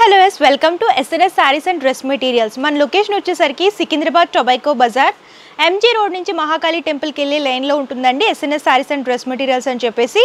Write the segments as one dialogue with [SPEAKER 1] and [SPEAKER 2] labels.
[SPEAKER 1] hello guys, welcome to SNS Sarees and Dress Materials. మన location వచ్చేసరికి Secunderabad tobacco Bazaar MG road నుంచి మహాకాళి టెంపుల్కి వెళ్ళే లైన్లో ఉంటుందండి SNS sarees and dress materials అని చెప్పేసి.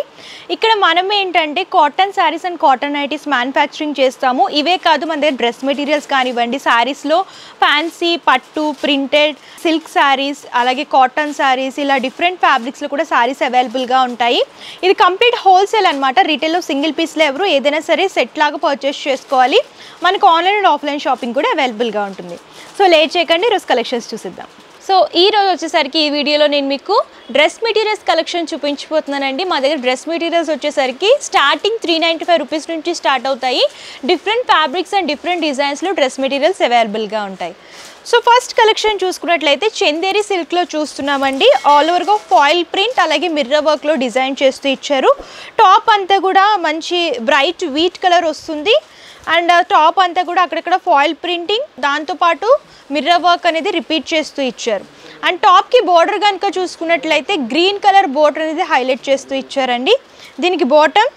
[SPEAKER 1] ఇక్కడ మనం ఏంటంటే cotton sarees and cotton nighties manufacturing చేస్తాము. ఇవే కాదు మన దగ్గర డ్రెస్ మెటీరియల్స్ కానివ్వండి, సారీస్లో ఫ్యాన్సీ, పట్టు, ప్రింటెడ్, సిల్క్ సారీస్, అలాగే కాటన్ సారీస్, ఇలా డిఫరెంట్ ఫ్యాబ్రిక్స్లో కూడా సారీస్ అవైలబుల్గా ఉంటాయి. ఇది కంప్లీట్ హోల్సేల్ అనమాట. రీటైల్లో సింగిల్ పీస్లో ఎవరు ఏదైనా సరే సెట్ లాగా పర్చేస్ చేసుకోవాలి. మనకు ఆన్లైన్ అండ్ ఆఫ్లైన్ షాపింగ్ కూడా అవైలబుల్గా ఉంటుంది. సో లేట్ చేయకండి, ఈరోజు కలెక్షన్స్ చూసిద్దాం. సో ఈ రోజు వచ్చేసరికి ఈ వీడియోలో నేను మీకు డ్రెస్ మెటీరియల్స్ కలెక్షన్ చూపించిపోతున్నానండి. మా దగ్గర డ్రెస్ మెటీరియల్స్ వచ్చేసరికి స్టార్టింగ్ 395 రూపీస్ నుంచి స్టార్ట్ అవుతాయి. డిఫరెంట్ ఫ్యాబ్రిక్స్ అండ్ డిఫరెంట్ డిజైన్స్లో డ్రెస్ మెటీరియల్స్ అవైలబుల్గా ఉంటాయి. సో ఫస్ట్ కలెక్షన్ చూసుకున్నట్లయితే చందేరి సిల్క్లో చూస్తున్నామండి. ఆల్ ఓవర్గా ఫాయిల్ ప్రింట్ అలాగే మిర్రర్ వర్క్లో డిజైన్ చేస్తూ ఇచ్చారు. టాప్ అంతా కూడా మంచి బ్రైట్ వీట్ కలర్ వస్తుంది. అండ్ టాప్ అంతా కూడా అక్కడక్కడ ఫాయిల్ ప్రింటింగ్, దాంతోపాటు మిర్రర్ వర్క్ అనేది రిపీట్ చేస్తూ ఇచ్చారు. అండ్ టాప్కి బోర్డర్ కనుక చూసుకున్నట్లయితే గ్రీన్ కలర్ బోర్డర్ అనేది హైలైట్ చేస్తూ ఇచ్చారండి. దీనికి బాటమ్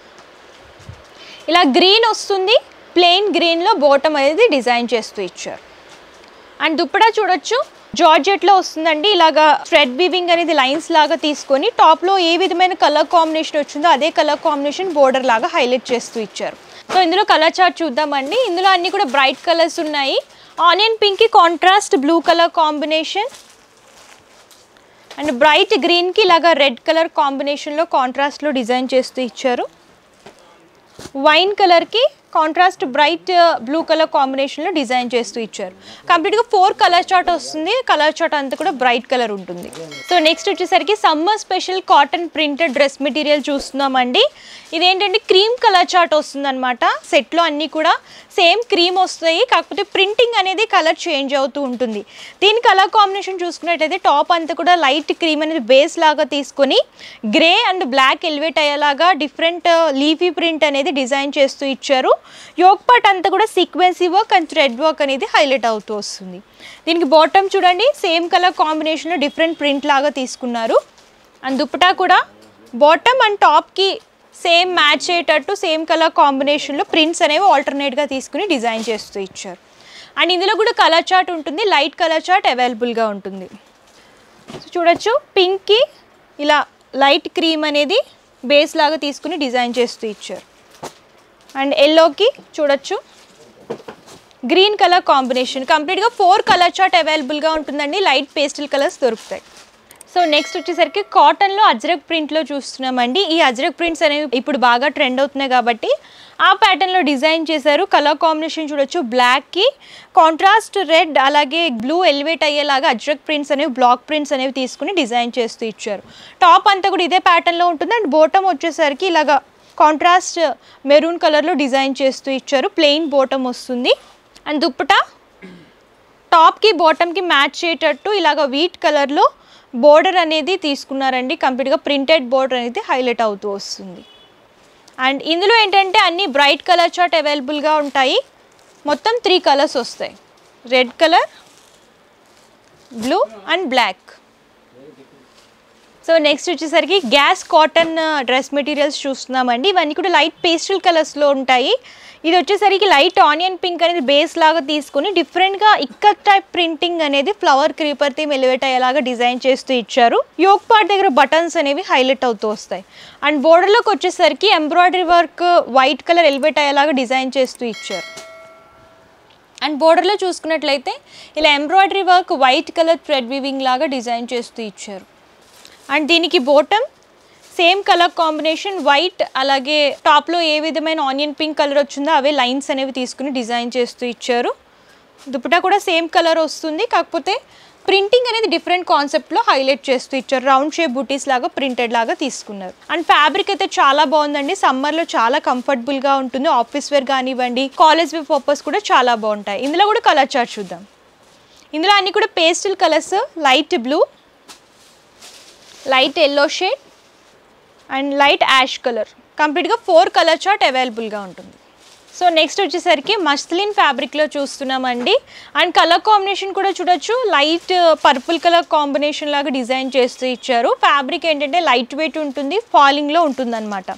[SPEAKER 1] ఇలా గ్రీన్ వస్తుంది, ప్లెయిన్ గ్రీన్లో బాటమ్ అనేది డిజైన్ చేస్తూ ఇచ్చారు. అండ్ దుప్పటా చూడొచ్చు, జార్జెట్లో వస్తుందండి. ఇలాగా థ్రెడ్ వీవింగ్ అనేది లైన్స్ లాగా తీసుకొని టాప్లో ఏ విధమైన కలర్ కాంబినేషన్ వచ్చిందో అదే కలర్ కాంబినేషన్ బోర్డర్ లాగా హైలైట్ చేస్తూ ఇచ్చారు. సో ఇందులో కలర్ చార్ట్ చూద్దామండి. ఇందులో అన్నీ కూడా బ్రైట్ కలర్స్ ఉన్నాయి. ఆనియన్ పింక్కి contrast blue colour combination, and bright గ్రీన్కి ఇలాగా రెడ్ కలర్ కాంబినేషన్లో కాంట్రాస్ట్లో డిజైన్ చేస్తూ ఇచ్చారు. వైన్ కలర్కి కాంట్రాస్ట్ బ్రైట్ బ్లూ కలర్ కాంబినేషన్లో డిజైన్ చేస్తూ ఇచ్చారు. కంప్లీట్గా 4 కలర్ చార్ట్ వస్తుంది. కలర్ చార్ట్ అంతా కూడా బ్రైట్ కలర్ ఉంటుంది. సో నెక్స్ట్ వచ్చేసరికి summer special cotton printed dress material చూస్తున్నామండి. ఇదేంటంటే క్రీమ్ కలర్ చార్ట్ వస్తుంది అనమాట. సెట్లో అన్నీ కూడా సేమ్ క్రీమ్ వస్తాయి, కాకపోతే ప్రింటింగ్ అనేది కలర్ చేంజ్ అవుతూ ఉంటుంది. దీని కలర్ కాంబినేషన్ చూసుకున్నట్టయితే టాప్ అంతా కూడా లైట్ క్రీమ్ అనేది బేస్ లాగా తీసుకొని గ్రే అండ్ బ్లాక్ ఎలివేట్ అయ్యేలాగా డిఫరెంట్ లీఫీ ప్రింట్ అనేది డిజైన్ చేస్తూ ఇచ్చారు. యోక్ పార్ట్ అంతా కూడా సీక్వెన్సీ వర్క్ అండ్ థ్రెడ్ వర్క్ అనేది హైలైట్ అవుతూ వస్తుంది. దీనికి బాటమ్ చూడండి, సేమ్ కలర్ కాంబినేషన్లో డిఫరెంట్ ప్రింట్ లాగా తీసుకున్నారు. అండ్ దుప్పటా కూడా బాటమ్ అండ్ టాప్కి సేమ్ మ్యాచ్ అయ్యేటట్టు సేమ్ కలర్ కాంబినేషన్లో ప్రింట్స్ అనేవి ఆల్టర్నేట్గా తీసుకుని డిజైన్ చేస్తూ ఇచ్చారు. అండ్ ఇందులో కూడా కలర్ చార్ట్ ఉంటుంది, లైట్ కలర్ చార్ట్ అవైలబుల్గా ఉంటుంది. చూడొచ్చు, పింక్కి ఇలా లైట్ క్రీమ్ అనేది బేస్ లాగా తీసుకుని డిజైన్ చేస్తూ ఇచ్చారు. అండ్ ఎల్లోకి చూడొచ్చు గ్రీన్ కలర్ కాంబినేషన్. కంప్లీట్గా 4 కలర్ చార్ట్ అవైలబుల్గా ఉంటుందండి. లైట్ పేస్టల్ కలర్స్ దొరుకుతాయి. సో నెక్స్ట్ వచ్చేసరికి కాటన్లో అజ్రక్ ప్రింట్లో చూస్తున్నామండి. ఈ అజ్రక్ ప్రింట్స్ అనేవి ఇప్పుడు బాగా ట్రెండ్ అవుతున్నాయి కాబట్టి ఆ ప్యాటర్న్లో డిజైన్ చేశారు. కలర్ కాంబినేషన్ చూడొచ్చు, బ్లాక్కి కాంట్రాస్ట్ రెడ్ అలాగే బ్లూ ఎలివేట్ అయ్యేలాగా అజ్రక్ ప్రింట్స్ అనేవి, బ్లాక్ ప్రింట్స్ అనేవి తీసుకుని డిజైన్ చేస్తూ ఇచ్చారు. టాప్ అంతా కూడా ఇదే ప్యాటర్న్లో ఉంటుంది. అండ్ బాటమ్ వచ్చేసరికి ఇలాగా కాంట్రాస్ట్ మెరూన్ కలర్లో డిజైన్ చేస్తూ ఇచ్చారు. ప్లెయిన్ బాటమ్ వస్తుంది. అండ్ దుప్పటా టాప్కి బాటమ్కి మ్యాచ్ అయ్యేటట్టు ఇలాగ వీట్ కలర్లో బోర్డర్ అనేది తీసుకున్నారండి. కంప్లీట్గా ప్రింటెడ్ బోర్డర్ అనేది హైలైట్ అవుతూ వస్తుంది. అండ్ ఇందులో ఏంటంటే అన్ని బ్రైట్ కలర్ చార్ట్ అవైలబుల్గా ఉంటాయి. మొత్తం 3 కలర్స్ వస్తాయి, red colour, blue and black. So next వచ్చేసరికి గ్యాస్ కాటన్ డ్రెస్ మెటీరియల్స్ చూస్తున్నామండి. ఇవన్నీ కూడా లైట్ పేస్టల్ కలర్స్లో ఉంటాయి. ఇది వచ్చేసరికి లైట్ ఆనియన్ పింక్ అనేది బేస్ లాగా తీసుకుని డిఫరెంట్గా ఇక్కత్ టైప్ ప్రింటింగ్ అనేది ఫ్లవర్ క్రీపర్ థీమ్ ఎలివేట్ అయ్యేలాగా డిజైన్ చేస్తూ ఇచ్చారు. యోక్ పార్ట్ దగ్గర బటన్స్ అనేవి హైలైట్ అవుతూ వస్తాయి. అండ్ బోర్డర్లోకి వచ్చేసరికి embroidery work white colour elevate అయ్యేలాగా డిజైన్ చేస్తూ ఇచ్చారు. అండ్ బోర్డర్లో చూసుకున్నట్లయితే ఇలా embroidery work white colour thread weaving లాగా డిజైన్ చేస్తూ ఇచ్చారు. అండ్ దీనికి bottom same colour combination white, అలాగే టాప్లో ఏ విధమైన ఆనియన్ పింక్ కలర్ వచ్చిందో అవే లైన్స్ అనేవి తీసుకుని డిజైన్ చేస్తూ ఇచ్చారు. దుపట్టా కూడా సేమ్ కలర్ వస్తుంది, కాకపోతే ప్రింటింగ్ అనేది డిఫరెంట్ కాన్సెప్ట్లో హైలైట్ చేస్తూ ఇచ్చారు. రౌండ్ షేప్ బుటీస్ లాగా ప్రింటెడ్ లాగా తీసుకున్నారు. అండ్ ఫ్యాబ్రిక్ అయితే చాలా బాగుందండి. సమ్మర్లో చాలా కంఫర్టబుల్గా ఉంటుంది. ఆఫీస్ వేర్ కానివ్వండి, కాలేజ్ వేర్ పర్పస్ కూడా చాలా బాగుంటాయి. ఇందులో కూడా కలర్ చార్ట్ చూద్దాం. ఇందులో అన్నీ కూడా pastel colours, light blue, light yellow shade and light ash colour. కంప్లీట్గా 4 కలర్ చార్ట్ అవైలబుల్గా ఉంటుంది. సో నెక్స్ట్ వచ్చేసరికి మస్లిన్ ఫ్యాబ్రిక్లో చూస్తున్నామండి. అండ్ కలర్ కాంబినేషన్ కూడా చూడొచ్చు, లైట్ పర్పుల్ కలర్ కాంబినేషన్ లాగా డిజైన్ చేస్తూ ఇచ్చారు. ఫ్యాబ్రిక్ ఏంటంటే లైట్ వెయిట్ ఉంటుంది, ఫాలింగ్లో ఉంటుంది అనమాట.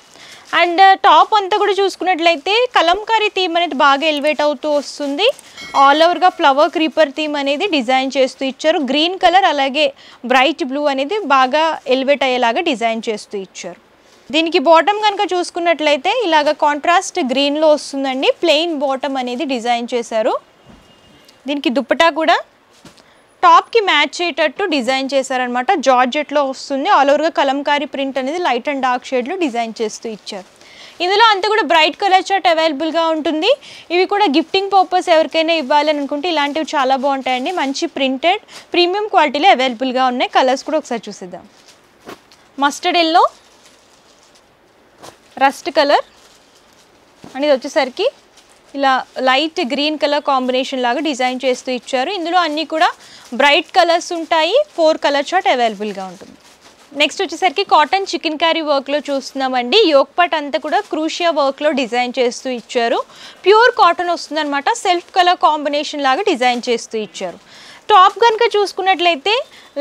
[SPEAKER 1] అండ్ టాప్ అంతా కూడా చూసుకున్నట్లయితే కలంకారీ థీమ్ అనేది బాగా ఎలివేట్ అవుతూ వస్తుంది. ఆల్ ఓవర్గా ఫ్లవర్ క్రీపర్ థీమ్ అనేది డిజైన్ చేస్తూ ఇచ్చారు. గ్రీన్ కలర్ అలాగే బ్రైట్ బ్లూ అనేది బాగా ఎలివేట్ అయ్యేలాగా డిజైన్ చేస్తూ ఇచ్చారు. దీనికి బాటమ్ కనుక చూసుకున్నట్లయితే ఇలాగ కాంట్రాస్ట్ గ్రీన్లో వస్తుందండి. ప్లెయిన్ బాటమ్ అనేది డిజైన్ చేశారు. దీనికి దుప్పటా కూడా టాప్కి మ్యాచ్ అయ్యేటట్టు డిజైన్ చేశారనమాట. జార్జెట్లో వస్తుంది. ఆల్ ఓవర్గా కలంకారీ ప్రింట్ అనేది లైట్ అండ్ డార్క్ షేడ్లో డిజైన్ చేస్తూ ఇచ్చారు. ఇందులో అంతా కూడా బ్రైట్ కలర్ చార్ట్ అవైలబుల్గా ఉంటుంది. ఇవి కూడా గిఫ్టింగ్ పర్పస్ ఎవరికైనా ఇవ్వాలి అనుకుంటే ఇలాంటివి చాలా బాగుంటాయండి. మంచి ప్రింటెడ్ ప్రీమియం క్వాలిటీలో అవైలబుల్గా ఉన్నాయి. కలర్స్ కూడా ఒకసారి చూసేద్దాం. మస్టర్డ్ ఎల్లో, రస్ట్ కలర్ అనేది వచ్చేసరికి ఇలా లైట్ గ్రీన్ కలర్ కాంబినేషన్ లాగా డిజైన్ చేస్తూ ఇచ్చారు. ఇందులో అన్నీ కూడా బ్రైట్ కలర్స్ ఉంటాయి. 4 కలర్ చార్ట్ అవైలబుల్గా ఉంటుంది. నెక్స్ట్ వచ్చేసరికి కాటన్ చికెన్ కర్రీ వర్క్లో చూస్తున్నామండి. యోక్ పార్ట్ అంతా కూడా క్రూషియా వర్క్లో డిజైన్ చేస్తూ ఇచ్చారు. ప్యూర్ కాటన్ వస్తుందన్నమాట. సెల్ఫ్ కలర్ కాంబినేషన్ లాగా డిజైన్ చేస్తూ ఇచ్చారు. టాప్ కనుక చూసుకున్నట్లయితే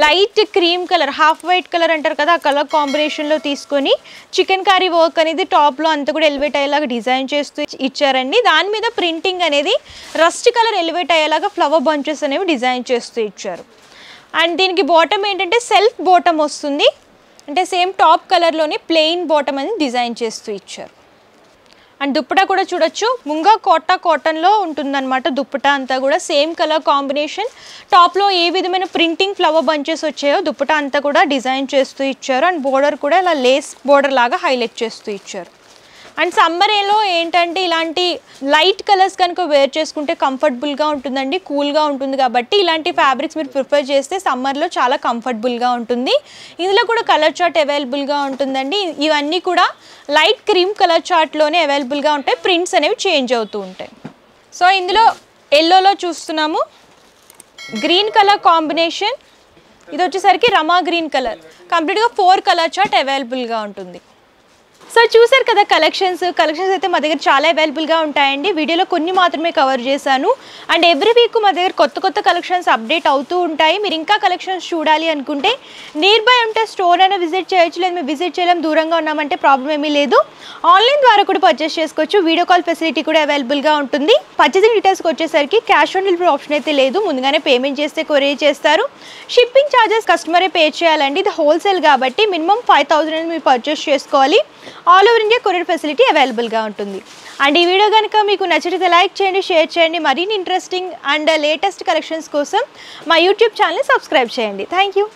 [SPEAKER 1] light cream colour, half white colour అంటారు కదా, ఆ కలర్ కాంబినేషన్లో తీసుకొని చికెన్ కర్రీ వర్క్ అనేది టాప్లో అంతా కూడా ఎలివేట్ అయ్యేలాగా డిజైన్ చేస్తూ ఇచ్చారండి. దాని మీద ప్రింటింగ్ అనేది రస్ట్ కలర్ ఎలివేట్ అయ్యేలాగా ఫ్లవర్ బంచెస్ అనేవి డిజైన్ చేస్తూ ఇచ్చారు. అండ్ దీనికి బాటమ్ ఏంటంటే సెల్ఫ్ బాటమ్ వస్తుంది. అంటే సేమ్ టాప్ కలర్లోనే ప్లెయిన్ బాటమ్ అనేది డిజైన్ చేస్తూ ఇచ్చారు. అండ్ దుప్పటా కూడా చూడొచ్చు. ముంగా కాటన్లో ఉంటుందన్నమాట. దుప్పటా అంతా కూడా సేమ్ కలర్ కాంబినేషన్. టాప్లో ఏ విధమైన ప్రింటింగ్ ఫ్లవర్ బంచెస్ వచ్చాయో దుప్పటా అంతా కూడా డిజైన్ చేస్తూ ఇచ్చారు. అండ్ బోర్డర్ కూడా ఇలా లేస్ బోర్డర్ లాగా హైలైట్ చేస్తూ ఇచ్చారు. అండ్ సమ్మర్లో ఏంటంటే ఇలాంటి లైట్ కలర్స్ కనుక వేర్ చేసుకుంటే కంఫర్టబుల్గా ఉంటుందండి, కూల్గా ఉంటుంది. కాబట్టి ఇలాంటి ఫ్యాబ్రిక్స్ మీరు ప్రిఫర్ చేస్తే సమ్మర్లో చాలా కంఫర్టబుల్గా ఉంటుంది. ఇందులో కూడా కలర్ చార్ట్ అవైలబుల్గా ఉంటుందండి. ఇవన్నీ కూడా లైట్ క్రీమ్ కలర్ చార్ట్లోనే అవైలబుల్గా ఉంటాయి. ప్రింట్స్ అనేవి చేంజ్ అవుతూ ఉంటాయి. సో ఇందులో ఎల్లోలో చూస్తున్నాము. గ్రీన్ కలర్ కాంబినేషన్, ఇది వచ్చేసరికి రమా గ్రీన్ కలర్. కంప్లీట్గా 4 కలర్ చార్ట్ అవైలబుల్గా ఉంటుంది. సో చూసారు కదా కలెక్షన్స్ అయితే మా దగ్గర చాలా అవైలబుల్గా ఉంటాయండి. వీడియోలో కొన్ని మాత్రమే కవర్ చేశాను. అండ్ ఎవ్రీ వీక్ మా దగ్గర కొత్త కలెక్షన్స్ అప్డేట్ అవుతూ ఉంటాయి. మీరు ఇంకా కలెక్షన్స్ చూడాలి అనుకుంటే నియర్ బై ఉంటే స్టోర్ అయినా విజిట్ చేయొచ్చు. లేదు మేము విజిట్ చేయలేం, దూరంగా ఉన్నామంటే ప్రాబ్లం ఏమీ లేదు. ఆన్లైన్ ద్వారా కూడా పర్చేస్ చేసుకోవచ్చు. వీడియో కాల్ ఫెసిలిటీ కూడా అవైలబుల్గా ఉంటుంది. పర్చేసింగ్ డీటెయిల్స్కి వచ్చేసరికి క్యాష్ ఆన్ డెలివరీ ఆప్షన్ అయితే లేదు. ముందుగానే పేమెంట్ చేస్తే కొరియర్ చేస్తారు. షిప్పింగ్ ఛార్జెస్ కస్టమరే పే చేయాలండి. ఇది హోల్సేల్ కాబట్టి మినిమం 5,000 అనేది మీరు పర్చేస్ చేసుకోవాలి. All over India courier facility అవైలబుల్గా ఉంటుంది. అండ్ ఈ వీడియో కనుక మీకు నచ్చితే లైక్ చేయండి, షేర్ చేయండి. మరిన్ని ఇంట్రెస్టింగ్ అండ్ లేటెస్ట్ కలెక్షన్స్ కోసం మా యూట్యూబ్ ఛానల్ని సబ్స్క్రైబ్ చేయండి. Thank you.